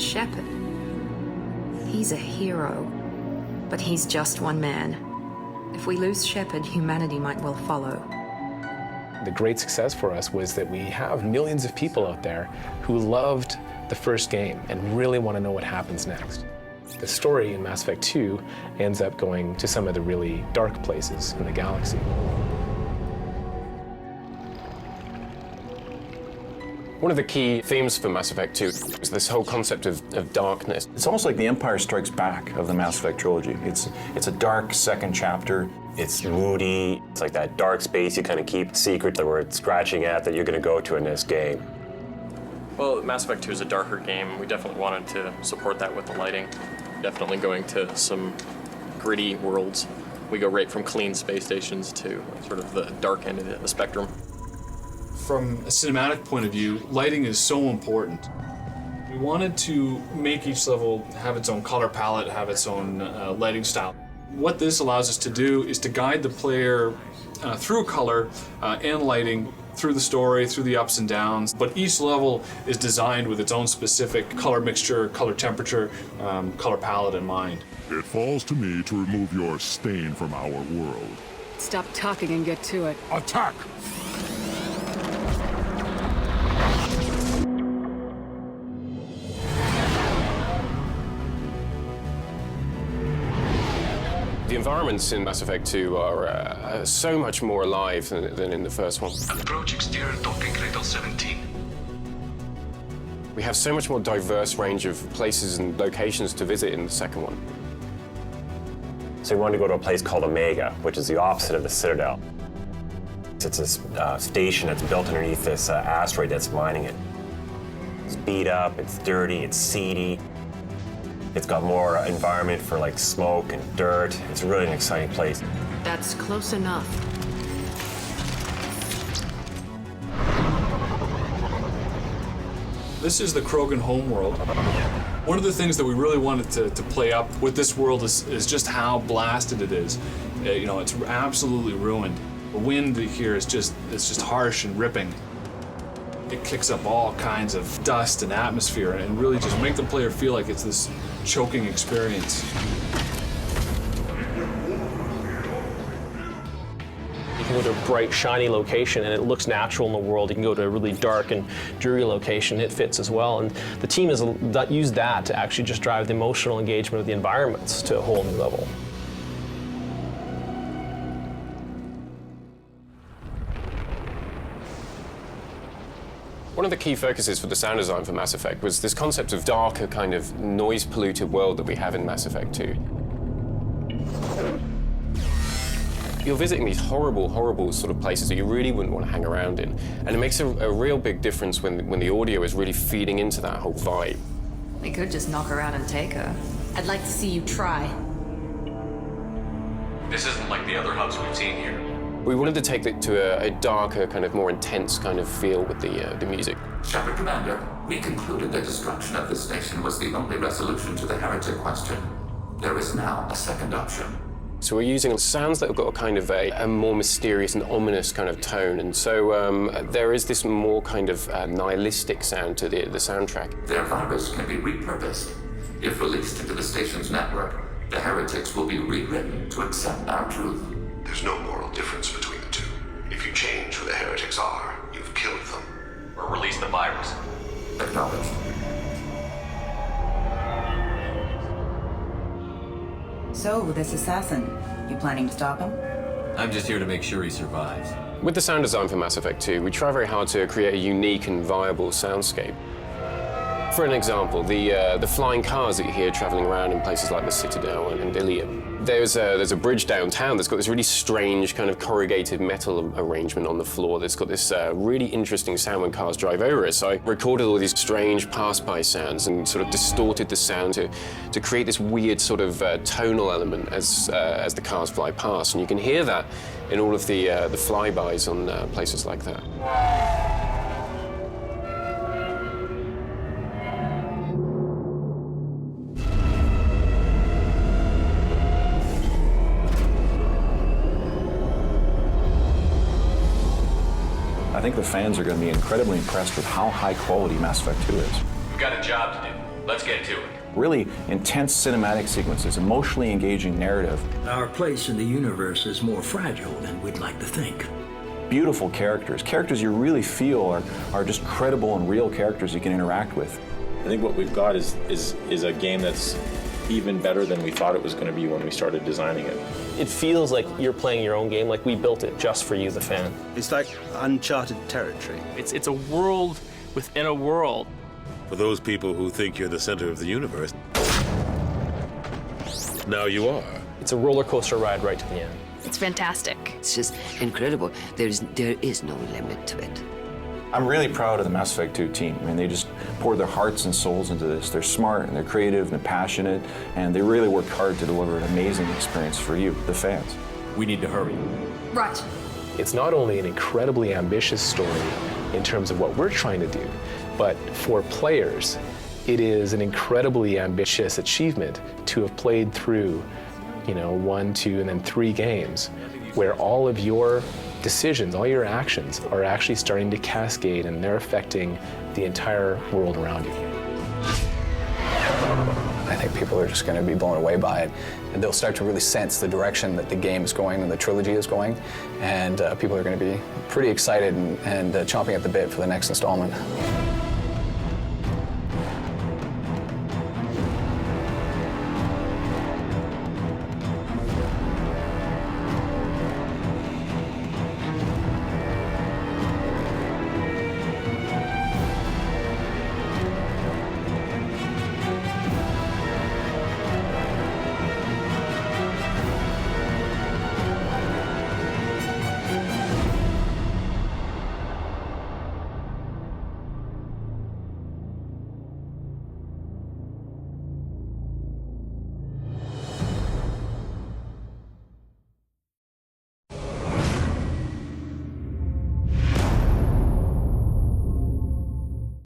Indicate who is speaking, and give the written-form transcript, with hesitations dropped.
Speaker 1: Shepard. He's a hero, but he's just one man. If we lose Shepard, humanity might well follow.
Speaker 2: The great success for us was that we have millions of people out there who loved the first game and really want to know what happens next. The story in Mass Effect 2 ends up going to some of the really dark places in the galaxy. One of the key themes for Mass Effect 2 is this whole concept of darkness.
Speaker 3: It's almost like the Empire Strikes Back of the Mass Effect trilogy. It's a dark second chapter.
Speaker 4: It's moody. It's like that dark space you kind of keep secret that we're scratching at that you're going to go to in this game.
Speaker 5: Well, Mass Effect 2 is a darker game. We definitely wanted to support that with the lighting. Definitely going to some gritty worlds. We go right from clean space stations to sort of the dark end of the spectrum.
Speaker 6: From a cinematic point of view, lighting is so important. We wanted to make each level have its own color palette, have its own lighting style. What this allows us to do is to guide the player through color and lighting, through the story, through the ups and downs, but each level is designed with its own specific color mixture, color temperature, color palette in mind.
Speaker 7: It falls to me to remove your stain from our world.
Speaker 8: Stop talking and get to it.
Speaker 7: Attack!
Speaker 2: The environments in Mass Effect 2 are so much more alive than in the first one.
Speaker 9: Approach exterior docking cradle 17.
Speaker 2: We have so much more diverse range of places and locations to visit in the second one.
Speaker 4: So we wanted to go to a place called Omega, which is the opposite of the Citadel. It's a station that's built underneath this asteroid that's mining it. It's beat up, it's dirty, it's seedy. It's got more environment for like smoke and dirt. It's really an exciting place.
Speaker 1: That's close enough.
Speaker 6: This is the Krogan homeworld. One of the things that we really wanted to play up with this world is just how blasted it is. You know, it's absolutely ruined. The wind here is just harsh and ripping. It kicks up all kinds of dust and atmosphere and really just make the player feel like it's this choking experience.
Speaker 10: You can go to a bright, shiny location and it looks natural in the world. You can go to a really dark and dreary location, it fits as well. And the team has used that to actually just drive the emotional engagement of the environments to a whole new level.
Speaker 2: One of the key focuses for the sound design for Mass Effect was this concept of darker, kind of noise-polluted world that we have in Mass Effect 2. You're visiting these horrible, horrible sort of places that you really wouldn't want to hang around in. And it makes a real big difference when the audio is really feeding into that whole vibe.
Speaker 1: We could just knock her out and take her.
Speaker 11: I'd like to see you try.
Speaker 9: This isn't like the other hubs we've seen here.
Speaker 2: We wanted to take it to a darker, kind of more intense kind of feel with the music.
Speaker 12: Shepard Commander, we concluded the destruction of this station was the only resolution to the heretic question. There is now a second option.
Speaker 2: So we're using sounds that have got a kind of a more mysterious and ominous kind of tone, and so there is this more kind of nihilistic sound to the soundtrack.
Speaker 12: Their virus can be repurposed. If released into the station's network, the heretics will be rewritten to accept our truth.
Speaker 9: There's no moral difference between the two. If you change who the heretics are, you've killed them. Or release the virus.
Speaker 12: Acknowledged.
Speaker 13: So, this assassin, you planning to stop him?
Speaker 14: I'm just here to make sure he survives.
Speaker 2: With the sound design for Mass Effect 2, we try very hard to create a unique and viable soundscape. For an example, the flying cars that you hear traveling around in places like the Citadel and Ilium. There's a bridge downtown that's got this really strange kind of corrugated metal arrangement on the floor that's got this really interesting sound when cars drive over it. So I recorded all these strange pass-by sounds and sort of distorted the sound to create this weird sort of tonal element as the cars fly past. And you can hear that in all of the flybys on places like that.
Speaker 3: I think the fans are going to be incredibly impressed with how high quality Mass Effect 2 is.
Speaker 9: We've got a job to do. Let's get to it.
Speaker 3: Really intense cinematic sequences, emotionally engaging narrative.
Speaker 15: Our place in the universe is more fragile than we'd like to think.
Speaker 3: Beautiful characters, characters you really feel are just credible and real characters you can interact with.
Speaker 16: I think what we've got is a game that's even better than we thought it was going to be when we started designing it.
Speaker 10: It feels like you're playing your own game, like we built it just for you, the fan.
Speaker 17: It's like uncharted territory.
Speaker 18: It's a world within a world.
Speaker 19: For those people who think you're the center of the universe, now you are.
Speaker 10: It's a roller coaster ride right to the end.
Speaker 20: It's fantastic.
Speaker 21: It's just incredible. There is no limit to it.
Speaker 3: I'm really proud of the Mass Effect 2 team. I mean, they just poured their hearts and souls into this. They're smart and they're creative and they're passionate, and they really worked hard to deliver an amazing experience for you, the fans.
Speaker 14: We need to hurry.
Speaker 20: Right.
Speaker 22: It's not only an incredibly ambitious story in terms of what we're trying to do, but for players, it is an incredibly ambitious achievement to have played through, 1, 2, and then 3 games where all of your decisions, all your actions are actually starting to cascade and they're affecting the entire world around you.
Speaker 23: I think people are just going to be blown away by it. And they'll start to really sense the direction that the game is going and the trilogy is going. And people are going to be pretty excited and chomping at the bit for the next installment.